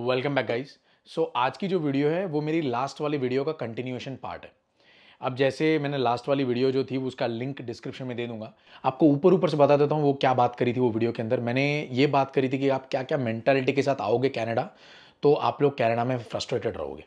Welcome back guys. सो आज की जो वीडियो है वो मेरी लास्ट वाली वीडियो का कंटिन्यूएशन पार्ट है। अब जैसे मैंने लास्ट वाली वीडियो जो थी उसका लिंक डिस्क्रिप्शन में दे दूंगा। आपको ऊपर ऊपर से बता देता हूँ वो क्या बात करी थी वो वीडियो के अंदर। मैंने ये बात करी थी कि आप क्या क्या मेंटालिटी के साथ आओगे कनाडा तो आप लोग कनाडा में फ्रस्ट्रेटेड रहोगे।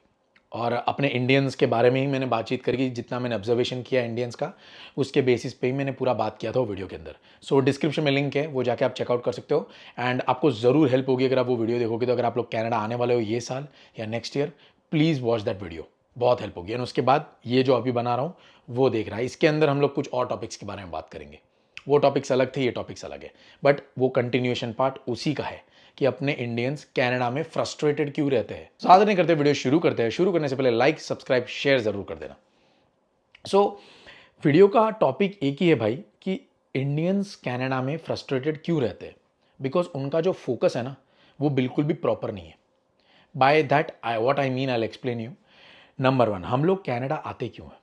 और अपने इंडियंस के बारे में ही मैंने बातचीत करी कि जितना मैंने ऑब्जर्वेशन किया इंडियंस का उसके बेसिस पे ही मैंने पूरा बात किया था वो वीडियो के अंदर। सो डिस्क्रिप्शन में लिंक है, वो जाके आप चेकआउट कर सकते हो। एंड आपको ज़रूर हेल्प होगी अगर आप वो वीडियो देखोगे। तो अगर आप लोग कनाडा आने वाले हो ये साल या next year, please watch that video, बहुत हेल्प होगी। एंड उसके बाद ये जो अभी बना रहा हूँ वो देख रहा है, इसके अंदर हम लोग कुछ और टॉपिक्स के बारे में बात करेंगे। वो टॉपिक्स अलग थे, ये टॉपिक्स अलग है, बट वो कंटिन्यूएशन पार्ट उसी का है कि अपने इंडियंस कनाडा में फ्रस्ट्रेटेड क्यों रहते हैं। ज्यादा नहीं करते, वीडियो शुरू करते हैं। शुरू करने से पहले लाइक सब्सक्राइब शेयर जरूर कर देना। सो वीडियो का टॉपिक एक ही है भाई कि इंडियंस कनाडा में फ्रस्ट्रेटेड क्यों रहते हैं। बिकॉज उनका जो फोकस है ना वो बिल्कुल भी प्रॉपर नहीं है। By that I what I mean I explain you. Number one, हम लोग कनाडा आते क्यों हैं?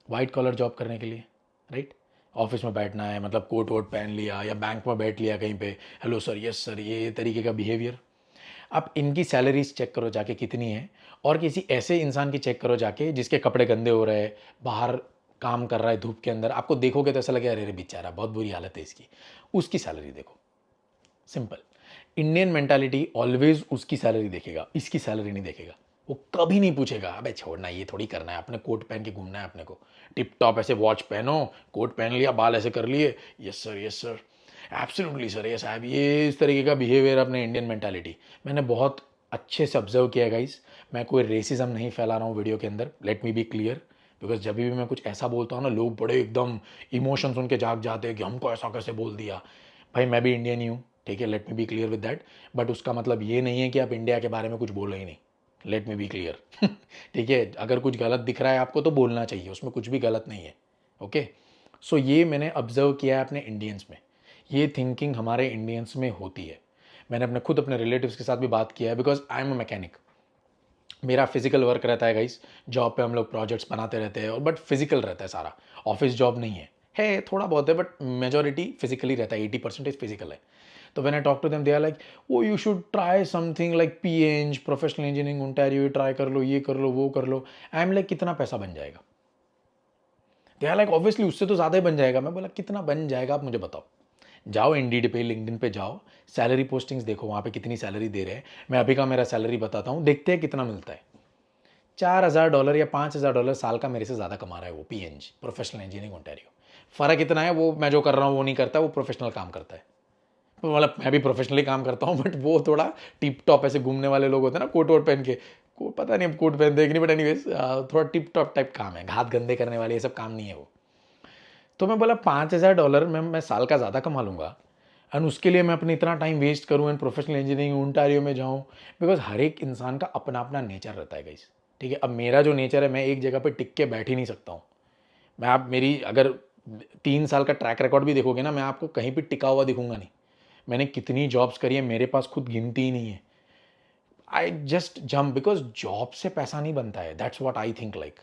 वाइट कॉलर जॉब करने के लिए, राइट। ऑफिस में बैठना है, मतलब कोट वोट पहन लिया या बैंक में बैठ लिया कहीं पे, हेलो सर, यस सर, ये तरीके का बिहेवियर। आप इनकी सैलरीज चेक करो जाके कितनी है, और किसी ऐसे इंसान की चेक करो जाके जिसके कपड़े गंदे हो रहे हैं, बाहर काम कर रहा है धूप के अंदर, आपको देखोगे तो ऐसा लगेगा अरे रे बेचारा बहुत बुरी हालत है इसकी, उसकी सैलरी देखो। सिंपल। इंडियन मेंटालिटी ऑलवेज उसकी सैलरी देखेगा, इसकी सैलरी नहीं देखेगा। वो कभी नहीं पूछेगा अबे छोड़ना, ये थोड़ी करना है, अपने कोट पहन के घूमना है अपने को, टिप टॉप ऐसे वॉच पहनो, कोट पहन लिया, बाल ऐसे कर लिए, yes sir yes sir, absolutely sir yes साहब। ये इस तरीके का बिहेवियर अपने इंडियन मेंटालिटी मैंने बहुत अच्छे से ऑब्जर्व किया गाइस। मैं कोई रेसिज्म नहीं फैला रहा हूँ वीडियो के अंदर, let me be clear. Because जब भी मैं कुछ ऐसा बोलता हूँ ना, लोग बड़े एकदम इमोशंस उनके जाग जाते हैं कि हमको ऐसा कैसे बोल दिया। भाई मैं भी इंडियन ही हूँ, ठीक है, let me be clear with that. But उसका मतलब ये नहीं है कि आप इंडिया के बारे में कुछ बोलो ही नहीं, लेट मी बी क्लियर। ठीक है, अगर कुछ गलत दिख रहा है आपको तो बोलना चाहिए, उसमें कुछ भी गलत नहीं है। ओके। सो ये मैंने ऑब्जर्व किया है अपने इंडियंस में, ये थिंकिंग हमारे इंडियंस में होती है। मैंने अपने रिलेटिव्स के साथ भी बात किया है, because I am a mechanic. मेरा फिजिकल वर्क रहता है गाइस, जॉब पे हम लोग प्रोजेक्ट्स बनाते रहते हैं, और बट फिजिकल रहता है सारा, ऑफिस जॉब नहीं है थोड़ा बहुत है, बट मेजोरिटी फिजिकली रहता है, 80% फिजिकल है। तो when I talk to them they are like, oh you should try something like P Eng, professional engineering Ontario, try कर लो, ये कर लो, वो कर लो। आई एम लाइक कितना पैसा बन जाएगा? दे आर लाइक ऑब्वियसली उससे तो ज़्यादा ही बन जाएगा। मैं बोला कितना बन जाएगा आप मुझे बताओ। जाओ इंडीड पे, लिंक्डइन पे जाओ, सैलरी पोस्टिंग्स देखो वहाँ पे कितनी सैलरी दे रहे हैं। मैं अभी का मेरा सैलरी बताता हूँ, देखते हैं कितना मिलता है। $4,000 या $5,000 साल का मेरे से ज़्यादा कमा रहा है वो पीएनजी, प्रोफेशनल इंजीनियरिंग ओंटारियो। फ़र्क इतना है, वो मैं जो कर रहा हूँ वो नहीं करता, वो प्रोफेशनल काम करता है। मतलब मैं भी प्रोफेशनली काम करता हूँ, बट वो थोड़ा टिप टॉप ऐसे घूमने वाले लोग होते हैं ना, कोट वोट पहन के, को पता नहीं अब कोट पहनते हैं कि नहीं, बट एनीवेज थोड़ा टिप टॉप टाइप काम है, हाथ गंदे करने वाले ये सब काम नहीं है वो। तो मैं बोला $5,000 में मैं साल का ज़्यादा कमा लूँगा, एंड उसके लिए मैं अपनी इतना टाइम वेस्ट करूँ एंड प्रोफेशनल इंजीनियरिंग ओंटारियो में जाऊँ। बिकॉज हर एक इंसान का अपना अपना नेचर रहता है गाइस, ठीक है। अब मेरा जो नेचर है, मैं एक जगह पे टिक के बैठ ही नहीं सकता हूँ। मैं आप मेरी अगर 3 साल का ट्रैक रिकॉर्ड भी देखोगे ना, मैं आपको कहीं पे टिका हुआ दिखूंगा नहीं। मैंने कितनी जॉब्स करी है मेरे पास खुद गिनती ही नहीं है। I just jump, because job से पैसा नहीं बनता है, that's what I think. Like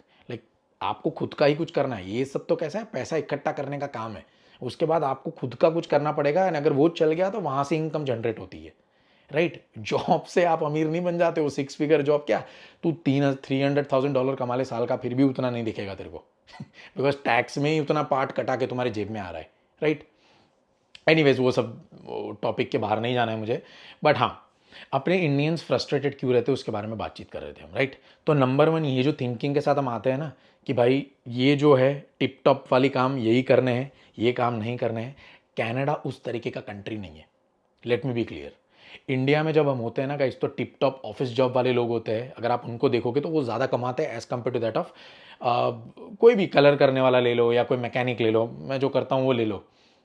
आपको खुद का ही कुछ करना है। ये सब तो कैसा है, पैसा इकट्ठा करने का काम है, उसके बाद आपको खुद का कुछ करना पड़ेगा, एंड अगर वो चल गया तो वहां से इनकम जनरेट होती है, राइट। जॉब से आप अमीर नहीं बन जाते हो, 6 फिगर जॉब क्या, तू $300,000 कमा ले साल का, फिर भी उतना नहीं दिखेगा तेरे को। बिकॉज टैक्स में ही उतना पार्ट कटा के तुम्हारे जेब में आ रहा है, राइट। एनीवेज वो सब टॉपिक के बाहर नहीं जाना है मुझे, बट हाँ, अपने इंडियंस फ्रस्ट्रेटेड क्यों रहते हैं उसके बारे में बातचीत कर रहे थे हम, राइट। तो नंबर वन, ये जो थिंकिंग के साथ हम आते हैं ना कि भाई ये जो है टिप टॉप वाली काम यही करने हैं, ये काम नहीं करने हैं। कनाडा उस तरीके का कंट्री नहीं है, let me be clear. India में जब हम होते हैं ना गाइस, तो टिप टॉप ऑफिस जॉब वाले लोग होते हैं, अगर आप उनको देखोगे तो वो ज़्यादा कमाते हैं as compare to that of कोई भी कलर करने वाला ले लो, या कोई मैकेनिक ले लो, मैं जो करता हूँ वो ले लो,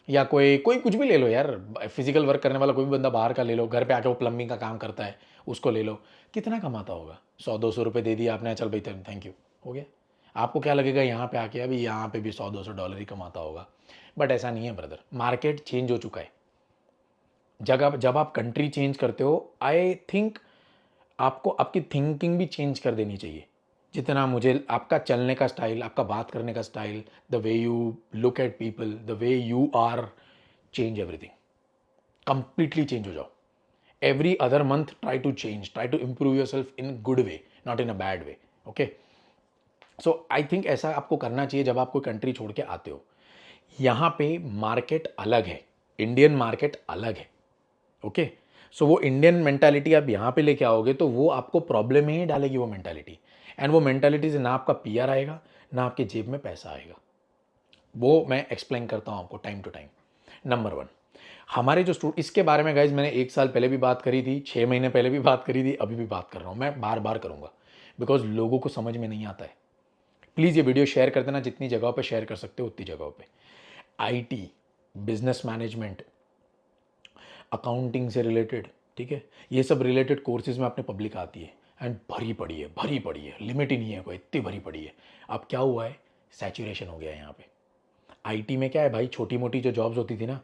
या कोई कोई कुछ भी ले लो यार, फिजिकल वर्क करने वाला कोई भी बंदा बाहर का ले लो, घर पे आके वो प्लम्बिंग का काम करता है उसको ले लो। कितना कमाता होगा? 100-200 रुपये दे दिया आपने, चल भाई थैंक यू, हो गया। आपको क्या लगेगा यहाँ पे आके अभी यहाँ पे भी $100-200 ही कमाता होगा, बट ऐसा नहीं है ब्रदर। मार्केट चेंज हो चुका है। जब आप कंट्री चेंज करते हो, आई थिंक आपको आपकी थिंकिंग भी चेंज कर देनी चाहिए। जितना मुझे आपका चलने का स्टाइल, आपका बात करने का style, the way you look at people, the way you are, change everything, completely change हो जाओ। every other month try to change, try to improve yourself in a good way, not in a bad way. Okay, so I think ऐसा आपको करना चाहिए जब आप कोई country छोड़ के आते हो. यहाँ पे मार्केट अलग है, इंडियन मार्केट अलग है. ओके, सो वो इंडियन मेंटालिटी आप यहाँ पे लेके आओगे तो वो आपको प्रॉब्लम में ही डालेगी वो मेंटालिटी. एंड वो मेंटालिटी से ना आपका पीआर आएगा ना आपके जेब में पैसा आएगा. वो मैं एक्सप्लेन करता हूँ आपको टाइम टू टाइम. नंबर 1, हमारे जो इसके बारे में गाइज मैंने 1 साल पहले भी बात करी थी, 6 महीने पहले भी बात करी थी, अभी भी बात कर रहा हूँ, मैं बार बार करूँगा बिकॉज लोगों को समझ में नहीं आता है. प्लीज़ ये वीडियो शेयर कर देना, जितनी जगहों पे शेयर कर सकते हो उतनी जगहों पे. आईटी, बिजनेस मैनेजमेंट, अकाउंटिंग से रिलेटेड, ठीक है, ये सब रिलेटेड कोर्सेज में अपने पब्लिक आती है एंड भरी पड़ी है, भरी पड़ी है, लिमिट ही नहीं है कोई, इतनी भरी पड़ी है. अब क्या हुआ है, सैचुरेशन हो गया है यहाँ पे. आईटी में क्या है भाई, छोटी मोटी जो जॉब्स होती थी ना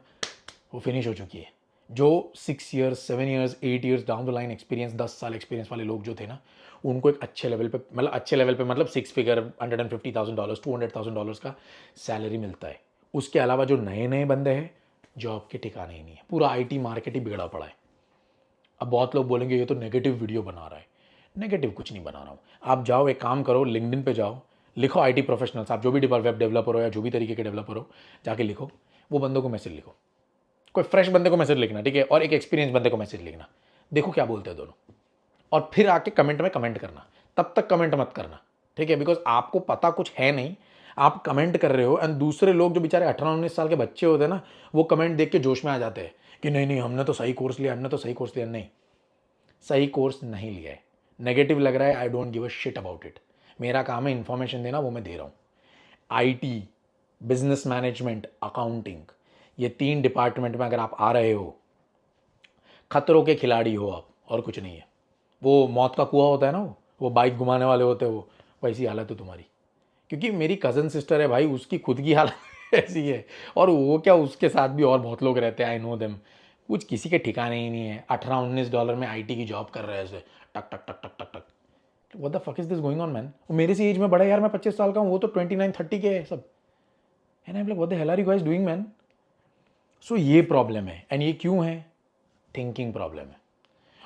वो फिनिश हो चुकी है. जो 6 years 7 years 8 years down the line experience, 10 साल एक्सपीरियंस वाले लोग जो थे ना, उनको एक अच्छे लेवल पे, मतलब 6 फिगर $150,000 $200,000 का सैलरी मिलता है. उसके अलावा जो नए नए बंदे हैं जॉब के ठिकाने ही नहीं है. पूरा आईटी मार्केट ही बिगड़ा पड़ा है. अब बहुत लोग बोलेंगे ये तो नेगेटिव वीडियो बना रहा है. नेगेटिव कुछ नहीं बना रहा हूँ. आप जाओ, एक काम करो, लिंक्डइन पे जाओ, लिखो आईटी प्रोफेशनल्स, आप जो भी वेब डेवलपर हो या जो भी तरीके के डेवलपर हो, जाके लिखो, वो बंदों को मैसेज लिखो, कोई फ्रेश बंदे को मैसेज लिखना, ठीक है, और एक एक्सपीरियंस बंदे को मैसेज लिखना, देखो क्या बोलते हैं दोनों, और फिर आके कमेंट में कमेंट करना. तब तक कमेंट मत करना, ठीक है, बिकॉज आपको पता कुछ है नहीं, आप कमेंट कर रहे हो एंड दूसरे लोग जो बेचारे 18-19 साल के बच्चे होते हैं ना, वो कमेंट देख के जोश में आ जाते हैं कि नहीं नहीं हमने तो सही कोर्स लिया, हमने तो सही कोर्स लिया. नहीं, सही कोर्स नहीं लिया है. नेगेटिव लग रहा है, I don't give a shit about it. मेरा काम है इन्फॉर्मेशन देना, वो मैं दे रहा हूँ. आईटी, बिजनेस मैनेजमेंट, अकाउंटिंग, ये 3 डिपार्टमेंट में अगर आप आ रहे हो, खतरों के खिलाड़ी हो आप, और कुछ नहीं है. वो मौत का कुआं होता है ना, वो बाइक घुमाने वाले होते हैं, वो वैसी हालत है तुम्हारी. क्योंकि मेरी कज़न सिस्टर है भाई, उसकी खुद की हालत ऐसी है, और वो क्या, उसके साथ भी और बहुत लोग रहते हैं, आई नो देम. कुछ किसी के ठिकाने ही नहीं है. $18-19 में आईटी की जॉब कर रहे हैं ऐसे, टक टक टक टक टक टक. What the fuck is this going on man. वो मेरे से एज में बड़ा यार, मैं 25 साल का हूँ, वो तो 29-30 के है सब. And I am like what the hell are you guys doing man. So ये प्रॉब्लम है. एंड ये क्यों है, थिंकिंग प्रॉब्लम है.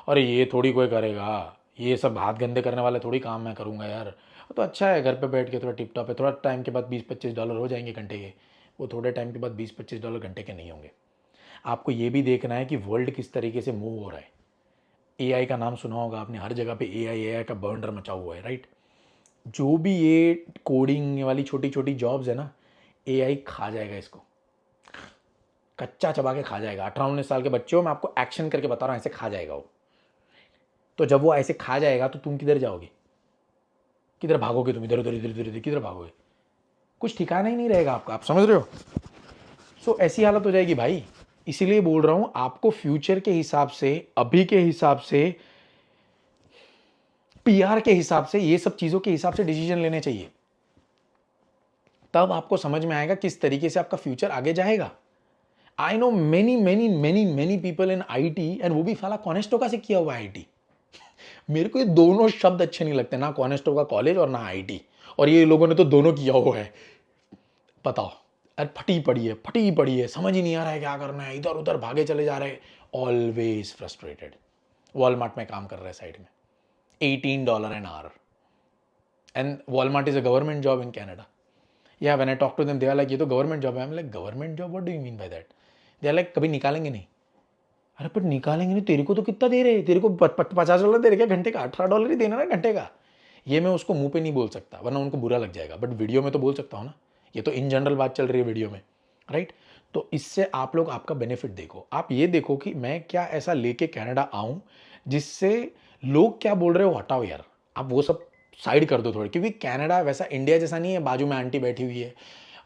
और ये थोड़ी कोई करेगा, ये सब हाथ गंदे करने वाले थोड़ी काम मैं करूँगा यार. तो अच्छा है घर पे बैठ के थोड़ा टिप टॉप है, थोड़ा टाइम के बाद $20-25 हो जाएंगे घंटे के. वो थोड़े टाइम के बाद $20-25 घंटे के नहीं होंगे. आपको ये भी देखना है कि वर्ल्ड किस तरीके से मूव हो रहा है. एआई का नाम सुना होगा आपने, हर जगह पे एआई का बर्नर मचा हुआ है, राइट. जो भी ये कोडिंग वाली छोटी छोटी जॉब्स है ना, एआई खा जाएगा इसको, कच्चा चबा के खा जाएगा. 18-19 साल के बच्चे हो, मैं आपको एक्शन करके बता रहा हूँ, ऐसे खा जाएगा वो. तो जब वो ऐसे खा जाएगा तो तुम किधर जाओगे, किधर भागोगे तुम, इधर उधर इधर उधर इधर किधर भागोगे, कुछ ठिकाना ही नहीं रहेगा आपका. आप समझ रहे हो. सो ऐसी हालत हो जाएगी भाई. इसीलिए बोल रहा हूं, आपको फ्यूचर के हिसाब से, अभी के हिसाब से, पीआर के हिसाब से, ये सब चीजों के हिसाब से डिसीजन लेने चाहिए. तब आपको समझ में आएगा किस तरीके से आपका फ्यूचर आगे जाएगा. I know many many many many people in IT, and वो भी साला कॉनेस्टोका से किया हुआ आईटी. मेरे को ये दोनों शब्द अच्छे नहीं लगते, ना कॉनेस्टोका कॉलेज और ना आईटी. और ये लोगों ने तो दोनों किया हुआ है. बताओ, अरे फटी पड़ी है, समझ ही नहीं आ रहा है क्या करना है, इधर उधर भागे चले जा रहे हैं, ऑलवेज फ्रस्ट्रेटेड. वॉलमार्ट में काम कर रहे हैं साइड में, $18 an hour. And Walmart is a government job in Canada. Yeah, when I talk to them, they are like, ये तो गवर्नमेंट जॉब है. I'm like, government job, what do you mean by that? They are like, कभी निकालेंगे नहीं. अरे पर निकालेंगे नहीं, तेरे को तो कितना दे रहे हैं, तेरे को $50 दे रहे क्या घंटे का, $18 ही देना ना घंटे का. ये मैं उसको मुंह पे नहीं बोल सकता, वरना उनको बुरा लग जाएगा, बट वीडियो में तो बोल सकता हूँ ना. ये तो इन जनरल बात चल रही है वीडियो में, राइट. तो इससे आप लोग आपका बेनिफिट देखो. आप ये देखो कि मैं क्या ऐसा लेके कनाडा आऊँ जिससे लोग क्या बोल रहे हो हटाओ यार, आप वो सब साइड कर दो थोड़ी. क्योंकि कनाडा वैसा इंडिया जैसा नहीं है, बाजू में आंटी बैठी हुई है,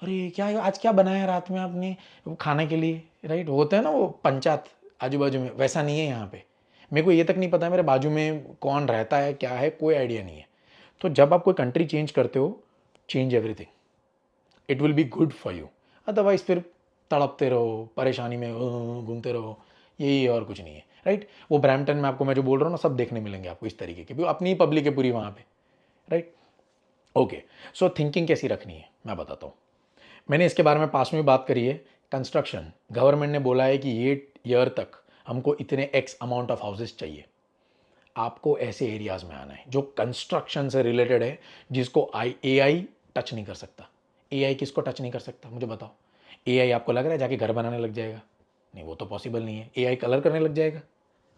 अरे क्या आज क्या बनाया रात में आपने खाने के लिए, राइट. होते हैं ना वो पंचायत आजू बाजू में, वैसा नहीं है यहाँ पे. मेरे को ये तक नहीं पता मेरे बाजू में कौन रहता है, क्या है, कोई आइडिया नहीं है. तो जब आप कोई कंट्री चेंज करते हो, change everything, it will be good for you. Otherwise फिर तड़पते रहो, परेशानी में घूमते रहो, यही और कुछ नहीं है, राइट. वो ब्रैम्पटन में आपको मैं जो बोल रहा हूँ ना, सब देखने मिलेंगे आपको इस तरीके के, अपनी पब्लिक है पूरी वहाँ पे, राइट. ओके, सो थिंकिंग कैसी रखनी है मैं बताता हूँ. मैंने इसके बारे में पास में भी बात करी है. कंस्ट्रक्शन, गवर्नमेंट ने बोला है कि ये ईयर तक हमको इतने एक्स अमाउंट ऑफ हाउसेस चाहिए। आपको ऐसे एरियाज में आना है जो कंस्ट्रक्शन से रिलेटेड है, जिसको एआई टच नहीं कर सकता। एआई किसको टच नहीं कर सकता, मुझे बताओ। एआई आपको लग रहा है जाके घर बनाने लग जाएगा? नहीं, वो तो पॉसिबल नहीं है। एआई कलर करने लग जाएगा?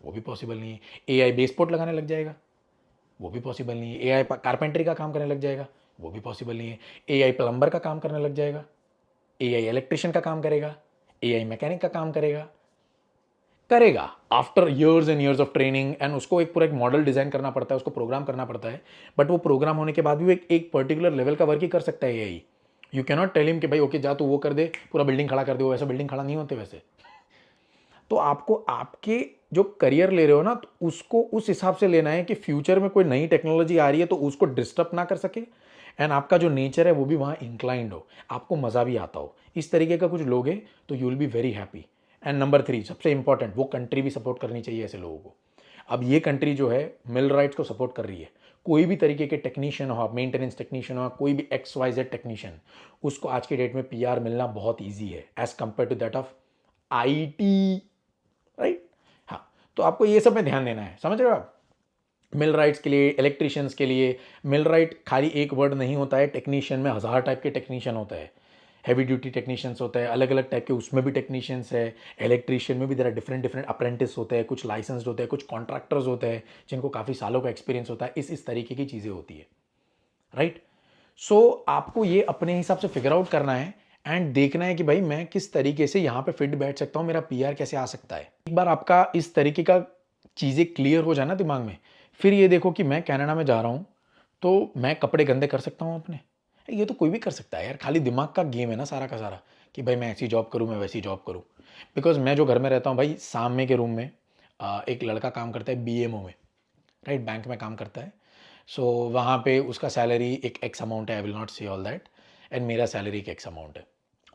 वो भी पॉसिबल नहीं है। एआई बेसपोर्ट लगाने लग जाएगा? वो भी पॉसिबल नहीं है। एआई कारपेंटरी का काम करने लग जाएगा? वो भी पॉसिबल नहीं है। एआई प्लम्बर का काम करने लग जाएगा? एआई इलेक्ट्रिशियन का काम करेगा? एआई मैकेनिक का काम करेगा? करेगा after years and years of training, and उसको एक पूरा एक मॉडल डिजाइन करना पड़ता है, उसको प्रोग्राम करना पड़ता है। बट वो प्रोग्राम होने के बाद भी वो एक पर्टिकुलर लेवल का वर्क ही कर सकता है AI. You can not tell him कि भाई ओके जा तू वो कर दे, पूरा बिल्डिंग खड़ा कर दे। वो वैसा बिल्डिंग खड़ा नहीं होते वैसे। तो आपको आपके जो करियर ले रहे हो ना, तो उसको उस हिसाब से लेना है कि फ्यूचर में कोई नई टेक्नोलॉजी आ रही है तो उसको डिस्टर्ब ना कर सके, एंड आपका जो नेचर है वो भी वहाँ इंक्लाइंड हो, आपको मज़ा भी आता हो। इस तरीके का कुछ लोग हैं तो you will be very happy. And number 3 सबसे इंपॉर्टेंट, वो कंट्री भी सपोर्ट करनी चाहिए ऐसे लोगों को। अब ये कंट्री जो है मिल राइट्स को सपोर्ट कर रही है। कोई भी तरीके के टेक्नीशियन हो, मेंटेनेंस टेक्नीशियन हो, कोई भी XYZ टेक्नीशियन, उसको आज के डेट में PR मिलना बहुत ईजी है as compare to that of IT, right. हाँ, तो आपको ये सब में ध्यान देना है, समझ रहे हो आप। मिल राइट्स के लिए, इलेक्ट्रिशियंस के लिए, मिल राइट खाली एक वर्ड नहीं होता है। टेक्नीशियन में 1000 टाइप के टेक्नीशियन होता है। हैवी ड्यूटी टेक्नीशियंस होता है, अलग अलग टाइप के, उसमें भी टेक्नीशियंस है। इलेक्ट्रिशियन में भी there are different different apprentice होते हैं, कुछ लाइसेंस्ड होते हैं, कुछ कॉन्ट्रैक्टर्स होते हैं जिनको काफ़ी सालों का एक्सपीरियंस होता है। इस तरीके की चीज़ें होती है, राइट। सो आपको ये अपने हिसाब से फिगर आउट करना है एंड देखना है कि भाई मैं किस तरीके से यहाँ पे फिट बैठ सकता हूँ, मेरा PR कैसे आ सकता है। एक बार आपका इस तरीके का चीज़ें क्लियर हो जाए ना दिमाग में, फिर ये देखो कि मैं कनाडा में जा रहा हूँ तो मैं कपड़े गंदे कर सकता हूँ अपने। ये तो कोई भी कर सकता है यार, खाली दिमाग का गेम है ना सारा का सारा, कि भाई मैं ऐसी जॉब करूँ, मैं वैसी जॉब करूँ। बिकॉज मैं जो घर में रहता हूँ भाई, सामने के रूम में एक लड़का काम करता है BMO में, राइट, बैंक में काम करता है। सो वहाँ पे उसका सैलरी एक एक्स अमाउंट है, आई विल नॉट से ऑल दैट, एंड मेरा सैलरी एक एक्स अमाउंट है।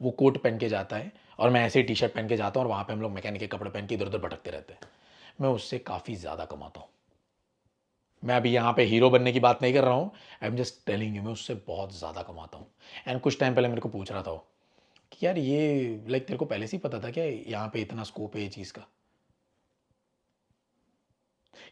वो कोट पहन के जाता है और मैं ऐसे ही T-शर्ट पहन के जाता हूँ, और वहाँ पे हम लोग मैकेनिक के कपड़े पहन के इधर उधर भटकते रहते हैं। मैं उससे काफ़ी ज़्यादा कमाता हूँ। मैं अभी यहाँ पे हीरो बनने की बात नहीं कर रहा हूँ, I am just telling you, मैं उससे बहुत ज़्यादा कमाता हूँ। एंड कुछ टाइम पहले मेरे को पूछ रहा था वो कि यार ये लाइक तेरे को पहले से ही पता था क्या यहाँ पे इतना स्कोप है ये चीज़ का?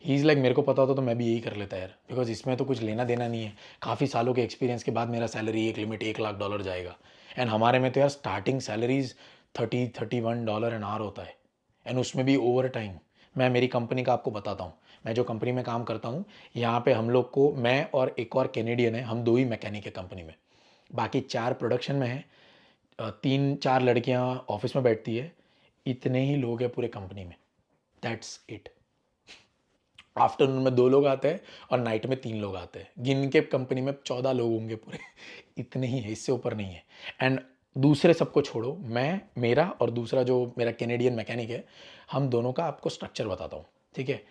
ही इज़ लाइक मेरे को पता होता तो मैं भी यही कर लेता यार, बिकॉज इसमें तो कुछ लेना देना नहीं है। काफ़ी सालों के एक्सपीरियंस के बाद मेरा सैलरी एक लिमिट $1,00,000 जाएगा। एंड हमारे में तो यार स्टार्टिंग सैलरीज $30-31 एन आवर होता है, एंड उसमें भी ओवर टाइम। मैं मेरी कंपनी का आपको बताता हूँ, मैं जो कंपनी में काम करता हूँ, यहाँ पे हम लोग को, मैं और एक और कैनेडियन है, हम 2 ही मैकेनिक है कंपनी में। बाकी 4 प्रोडक्शन में है, 3-4 लड़कियाँ ऑफिस में बैठती है। इतने ही लोग हैं पूरे कंपनी में, दैट्स इट। आफ्टरनून में 2 लोग आते हैं और नाइट में 3 लोग आते हैं। गिन के कंपनी में 14 लोग होंगे पूरे। इतने ही है, इससे ऊपर नहीं है। एंड दूसरे सबको छोड़ो, मैं, मेरा और दूसरा जो मेरा कैनेडियन मैकेनिक है, हम दोनों का आपको स्ट्रक्चर बताता हूँ, ठीक है।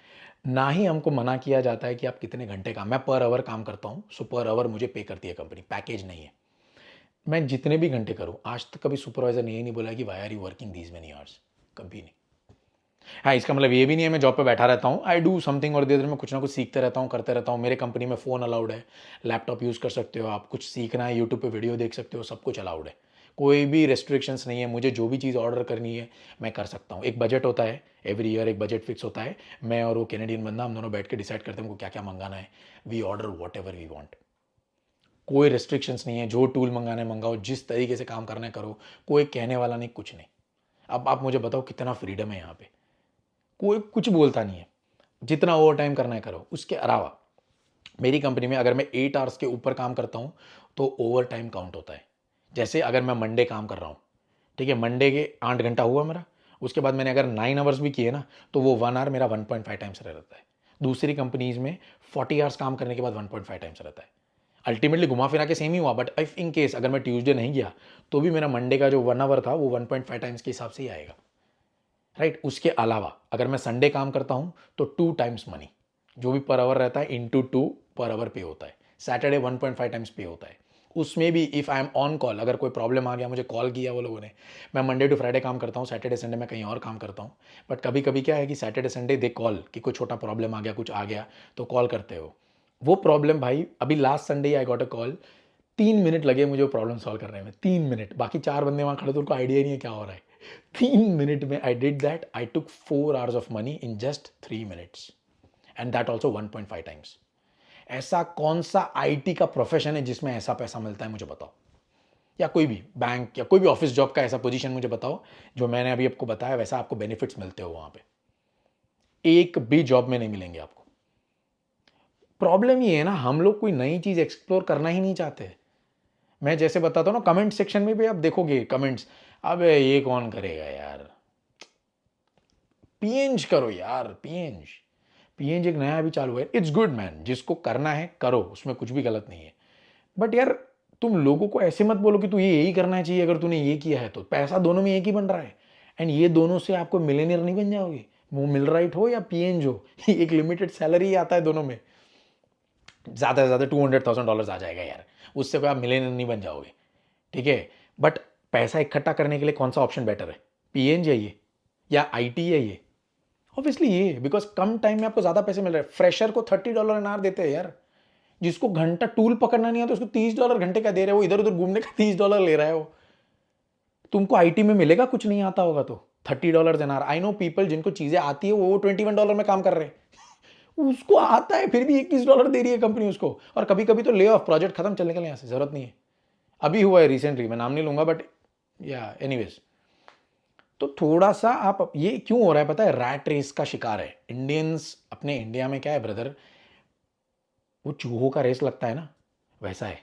ना ही हमको मना किया जाता है कि आप कितने घंटे काम, मैं पर आवर काम करता हूँ, सो पर आवर मुझे पे करती है कंपनी, पैकेज नहीं है। मैं जितने भी घंटे करूँ, आज तक कभी सुपरवाइजर ने ये नहीं बोला कि why are you working these many hours, कभी नहीं। हाँ, इसका मतलब ये भी नहीं है मैं जॉब पे बैठा रहता हूँ। आई डू समथिंग और देर में कुछ ना कुछ सीखते रहता हूँ, करते रहता हूँ। मेरे कंपनी में फ़ोन अलाउड है, लैपटॉप यूज़ कर सकते हो आप, कुछ सीखना है यूट्यूब पे वीडियो देख सकते हो, सब कुछ अलाउड है। कोई भी रेस्ट्रिक्शंस नहीं है, मुझे जो भी चीज़ ऑर्डर करनी है मैं कर सकता हूँ। एक बजट होता है, एवरी ईयर एक बजट फिक्स होता है। मैं और वो कैनेडियन बंदा, हम दोनों बैठ के डिसाइड करते हैं हमको क्या क्या मंगाना है। We order whatever we want. कोई रेस्ट्रिक्शंस नहीं है, जो टूल मंगाना है मंगाओ, जिस तरीके से काम करना है करो, कोई कहने वाला नहीं, कुछ नहीं। अब आप मुझे बताओ कितना फ्रीडम है यहाँ पे, कोई कुछ बोलता नहीं है। जितना ओवर टाइम करना है करो। उसके अलावा मेरी कंपनी में अगर मैं 8 आवर्स के ऊपर काम करता हूँ तो ओवर टाइम काउंट होता है। जैसे अगर मैं मंडे काम कर रहा हूँ, ठीक है, मंडे के 8 घंटा हुआ मेरा, उसके बाद मैंने अगर 9 आवर्स भी किए ना, तो वो 1 आवर मेरा 1.5 टाइम्स रहता है। दूसरी कंपनीज में 40 आवर्स काम करने के बाद 1.5 टाइम्स रहता है। अल्टीमेटली घुमा फिरा के सेम ही हुआ, बट इफ इन केस अगर मैं ट्यूसडे नहीं गया तो भी मेरा मंडे का जो 1 आवर था वो 1.5 टाइम्स के हिसाब से ही आएगा, राइट। उसके अलावा अगर मैं संडे काम करता हूं तो 2 टाइम्स मनी, जो भी पर आवर रहता है इंटू 2 पर आवर पे होता है। सैटरडे 1.5 टाइम्स पे होता है। उसमें भी if I am on call, अगर कोई प्रॉब्लम आ गया, मुझे कॉल किया वो लोगों ने, मैं मंडे टू फ्राइडे काम करता हूँ, सैटरडे संडे में कहीं और काम करता हूँ। बट कभी कभी क्या है कि सैटरडे संडे दे कॉल कि कोई छोटा प्रॉब्लम आ गया, कुछ आ गया, तो कॉल करते हो। वो प्रॉब्लम भाई, अभी last Sunday I got a call, 3 minute लगे मुझे वो प्रॉब्लम सॉल्व करने में, 3 मिनट। बाकी 4 बंदे वहाँ खड़े तो उनको आइडिया ही नहीं है क्या हो रहा है। 3 मिनट में I did that. I took 4 hours of money in just 3 minutes. And that also 1.5 times. ऐसा कौन सा आईटी का प्रोफेशन है जिसमें ऐसा पैसा मिलता है, मुझे बताओ. या कोई भी बैंक या कोई भी ऑफिस जॉब का ऐसा पोजीशन मुझे बताओ जो मैंने अभी आपको बताया वैसा आपको बेनिफिट्स मिलते हो वहां पे. एक भी जॉब में नहीं मिलेंगे आपको. प्रॉब्लम ये है ना, हम लोग कोई नई चीज एक्सप्लोर करना ही नहीं चाहते. मैं जैसे बताता हूँ ना, कमेंट सेक्शन में भी आप देखोगे कमेंट्स, अबे ये कौन करेगा यार, पीएंज करो यार, पीएंज. पीएंज एक नया अभी चालू है. इट्स गुड मैन, जिसको करना है करो, उसमें कुछ भी गलत नहीं है. बट यार तुम लोगों को ऐसे मत बोलो कि तू ये यही करना चाहिए, अगर तूने ये किया है तो पैसा दोनों में एक ही बन रहा है. एंड ये दोनों से आपको मिलेनियर नहीं बन जाओगे, वो मिल राइट हो या पीएनज हो. एक लिमिटेड सैलरी आता है दोनों में. ज़्यादा से ज़्यादा $200,000 आ जाएगा यार, उससे कोई आप मिलेनियर नहीं बन जाओगे. ठीक है. बट पैसा इकट्ठा करने के लिए कौन सा ऑप्शन बेटर है, पीएनज है ये या आईटी है ये? ऑब्वियसली ये, बिकॉज कम टाइम में आपको ज़्यादा पैसे मिल रहे हैं. फ्रेशर को $30 an hour देते हैं यार. जिसको घंटा टूल पकड़ना नहीं आता उसको $30 घंटे का दे रहे हो, इधर उधर घूमने का $30 ले रहा है वो. तुमको आईटी में मिलेगा, कुछ नहीं आता होगा तो $30 an hour. I know people जिनको चीजें आती है वो $21 में काम कर रहे हैं. उसको आता है फिर भी $21 दे रही है कंपनी उसको. और कभी कभी तो ले ऑफ, प्रोजेक्ट खत्म, चलने के लिए, यहाँ से जरूरत नहीं है. अभी हुआ है रिसेंटली, मैं नाम नहीं लूंगा, बट या एनीवेज. तो थोड़ा सा आप, ये क्यों हो रहा है पता है, रैट रेस का शिकार है इंडियंस. अपने इंडिया में क्या है ब्रदर, वो चूहों का रेस लगता है ना, वैसा है.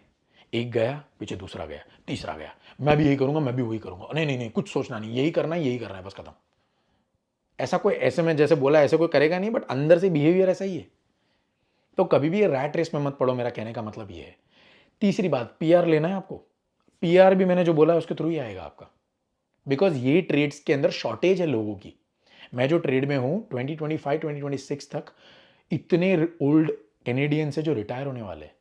एक गया पीछे दूसरा गया तीसरा गया, मैं भी यही करूंगा, मैं भी वही करूंगा, नहीं नहीं नहीं कुछ सोचना नहीं, यही करना है, यही करना है, बस खत्म. ऐसा कोई, ऐसे में जैसे बोला ऐसे कोई करेगा नहीं, बट अंदर से बिहेवियर ऐसा ही है. तो कभी भी ये रैट रेस में मत पड़ो, मेरा कहने का मतलब ये है. तीसरी बात, पीआर लेना है आपको. पीआर भी मैंने जो बोला है उसके थ्रू ही आएगा आपका, बिकॉज ये ट्रेड्स के अंदर शॉर्टेज है लोगों की. मैं जो ट्रेड में हूं 2025 2026 तक इतने ओल्ड कैनेडियंस है जो रिटायर होने वाले हैं.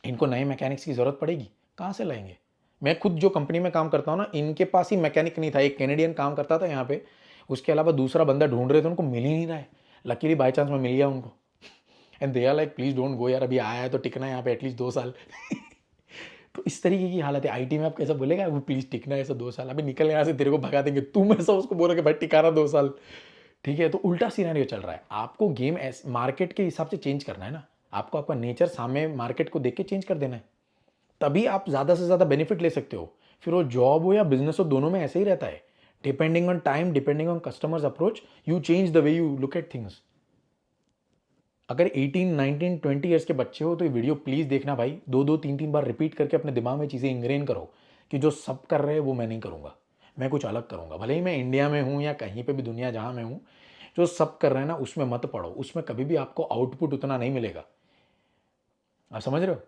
इनको नए मैकेनिक्स की जरूरत पड़ेगी, कहाँ से लाएंगे? मैं खुद जो कंपनी में काम करता हूँ ना, इनके पास ही मैकेनिक नहीं था. एक कैनेडियन काम करता था यहाँ पे, उसके अलावा दूसरा बंदा ढूंढ रहे थे, उनको मिल ही नहीं रहा है. लकीली बाई चांस में मिल गया उनको. And they are like please don't go यार, अभी आया है तो टिकना है यहाँ पे एटलीस्ट 2 साल. तो इस तरीके की हालत है आईटी में. आप कैसा बोलेगा वो प्लीज टिकना है ऐसा 2 साल, अभी निकल यहाँ से, तेरे को भगा देंगे. तुम ऐसा उसको बोलोगे भाई टिकाना 2 साल. ठीक है, तो उल्टा सिनेरियो चल रहा है. आपको गेम मार्केट के हिसाब से चेंज करना है ना. आपको आपका नेचर सामने मार्केट को देख के चेंज कर देना है, तभी आप ज़्यादा से ज़्यादा बेनिफिट ले सकते हो. फिर वो जॉब हो या बिजनेस हो, दोनों में ऐसे ही रहता है. Depending on time, depending on customers approach, you change the way you look at things. अगर 18 19 20 ईयर्स के बच्चे हो तो ये वीडियो प्लीज़ देखना भाई. 2 2 3 3 बार रिपीट करके अपने दिमाग में चीज़ें इंग्रेन करो कि जो सब कर रहे हैं वो मैं नहीं करूँगा, मैं कुछ अलग करूँगा. भले ही मैं इंडिया में हूँ या कहीं पे भी दुनिया जहाँ मैं हूँ, जो सब कर रहे हैं ना उसमें मत पड़ो. उसमें कभी भी आपको आउटपुट उतना नहीं मिलेगा. आप समझ रहे हो?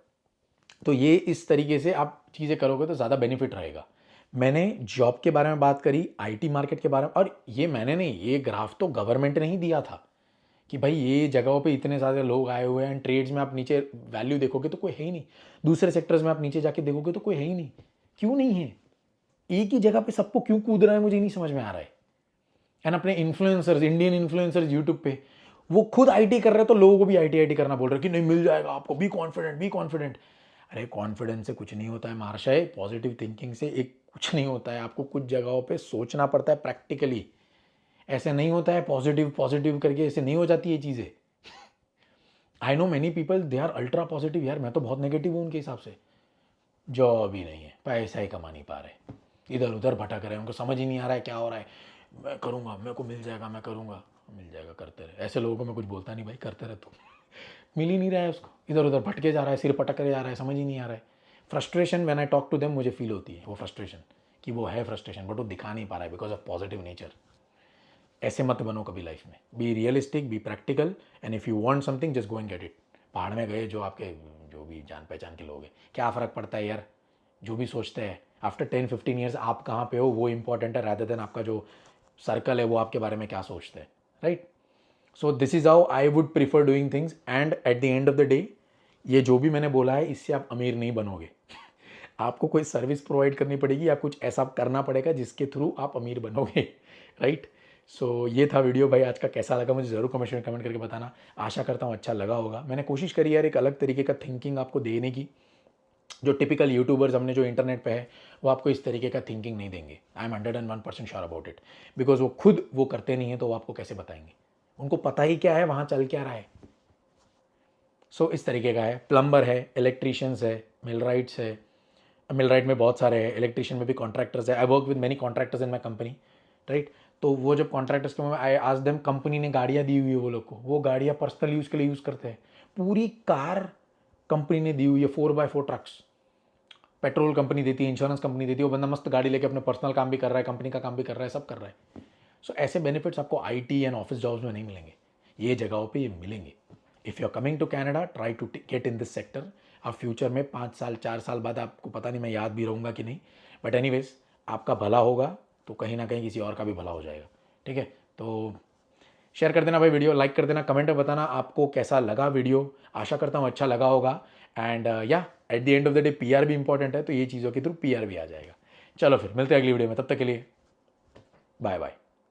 तो ये इस तरीके से आप चीज़ें करोगे तो ज़्यादा बेनिफिट रहेगा. मैंने जॉब के बारे में बात करी, आईटी मार्केट के बारे में. और ये मैंने नहीं, ये ग्राफ तो गवर्नमेंट ने ही दिया था कि भाई ये जगहों पे इतने सारे लोग आए हुए हैं. ट्रेड्स में आप नीचे वैल्यू देखोगे तो कोई है ही नहीं. दूसरे सेक्टर्स में आप नीचे जाके देखोगे तो कोई है ही नहीं. क्यों नहीं है? एक ही जगह पे सबको क्यों कूद रहा है, मुझे नहीं समझ में आ रहा है. एंड अपने इन्फ्लुएंसर्स, इंडियन इन्फ्लुएंसर्स यूट्यूब पे, वो खुद आईटी कर रहे हैं तो लोगों को भी आईटी आईटी करना बोल रहे हैं कि नहीं मिल जाएगा आपको, बी कॉन्फिडेंट बी कॉन्फिडेंट. अरे कॉन्फिडेंस से कुछ नहीं होता है महाशय, पॉजिटिव थिंकिंग से एक कुछ नहीं होता है. आपको कुछ जगहों पे सोचना पड़ता है प्रैक्टिकली. ऐसे नहीं होता है पॉजिटिव पॉजिटिव करके, ऐसे नहीं हो जाती है चीज़ें. I know many people they are ultra positive. यार मैं तो बहुत नेगेटिव हूँ उनके हिसाब से. जॉब ही नहीं है, पैसा ही कमा नहीं पा रहे, इधर उधर भटक रहे हैं, उनको समझ ही नहीं आ रहा है क्या हो रहा है. मैं करूँगा, मेरे को मिल जाएगा, मैं करूँगा, मिल जाएगा, करते रहे. ऐसे लोगों को मैं कुछ बोलता नहीं भाई, करते रहे. तो मिल ही नहीं रहा है उसको, इधर उधर भटके जा रहा है, सिर पटक कर जा रहा है, समझ ही नहीं आ रहा है. Frustration when I talk to them मुझे फील होती है वो फ्रस्ट्रेशन, कि वो है फ्रस्ट्रेशन बट वो दिखा नहीं पा रहा है बिकॉज ऑफ पॉजिटिव नेचर. ऐसे मत बनो कभी लाइफ में. Be realistic, be practical, and if you want something just go and get it. पहाड़ में गए जो आपके, जो भी जान पहचान के लोग हैं, क्या फ़र्क पड़ता है यार. जो भी सोचते हैं आफ्टर 10 15 ईयर्स आप कहाँ पे हो वो इंपॉर्टेंट है, रादर देन आपका जो सर्कल है वो आपके बारे में क्या सोचते हैं. Right. So this is how I would prefer doing things. And at the end of the day, ये जो भी मैंने बोला है इससे आप अमीर नहीं बनोगे. आपको कोई सर्विस प्रोवाइड करनी पड़ेगी या कुछ ऐसा करना पड़ेगा जिसके थ्रू आप अमीर बनोगे. राइट. सो ये था वीडियो भाई आज का. कैसा लगा मुझे ज़रूर कमेंट करके बताना. आशा करता हूँ अच्छा लगा होगा. मैंने कोशिश करी यार एक अलग तरीके का थिंकिंग आपको देने की. जो टिपिकल यूट्यूबर्स हमने जो इंटरनेट पे है वो आपको इस तरीके का थिंकिंग नहीं देंगे। I am 101% sure about it, because वो खुद वो करते नहीं है तो वो आपको कैसे बताएंगे, उनको पता ही क्या है वहाँ चल क्या रहा है। सो इस तरीके का है। प्लम्बर है, इलेक्ट्रीशियंस है, मिलराइट्स है, मिलराइट में बहुत सारे हैं, इलेक्ट्रीशियन में भी कॉन्ट्रैक्टर्स है। I work with many contractors in my company, right. तो वो जब कॉन्ट्रैक्टर्स के आई आज देम, कंपनी ने गाड़ियाँ दी हुई है वो लोग को, वो गाड़ियाँ पर्सनल यूज़ के लिए यूज़ करते हैं। पूरी कार कंपनी ने दी हुई है, 4x4 ट्रक्स पेट्रोल कंपनी देती है, इंश्योरेंस कंपनी देती है। वो बंदा मस्त गाड़ी लेके अपने पर्सनल काम भी कर रहा है, कंपनी का काम भी कर रहा है, सब कर रहा है। सो ऐसे बेनिफिट्स आपको आईटी एंड ऑफिस जॉब्स में नहीं मिलेंगे, ये जगहों पे ये मिलेंगे। If you are coming to Canada, try to get in this sector. आप फ्यूचर में 5 साल 4 साल बाद, आपको पता नहीं मैं याद भी रहूँगा कि नहीं, बट एनीवेज आपका भला होगा तो कहीं ना कहीं किसी और का भी भला हो जाएगा। ठीक है, तो शेयर कर देना भाई वीडियो, लाइक कर देना, कमेंट में बताना आपको कैसा लगा वीडियो। आशा करता हूँ अच्छा लगा होगा। एंड या at the end of the day PR भी इंपॉर्टेंट है, तो ये चीज़ों के थ्रू पीआर भी आ जाएगा। चलो फिर मिलते हैं अगली वीडियो में, तब तक के लिए बाय बाय।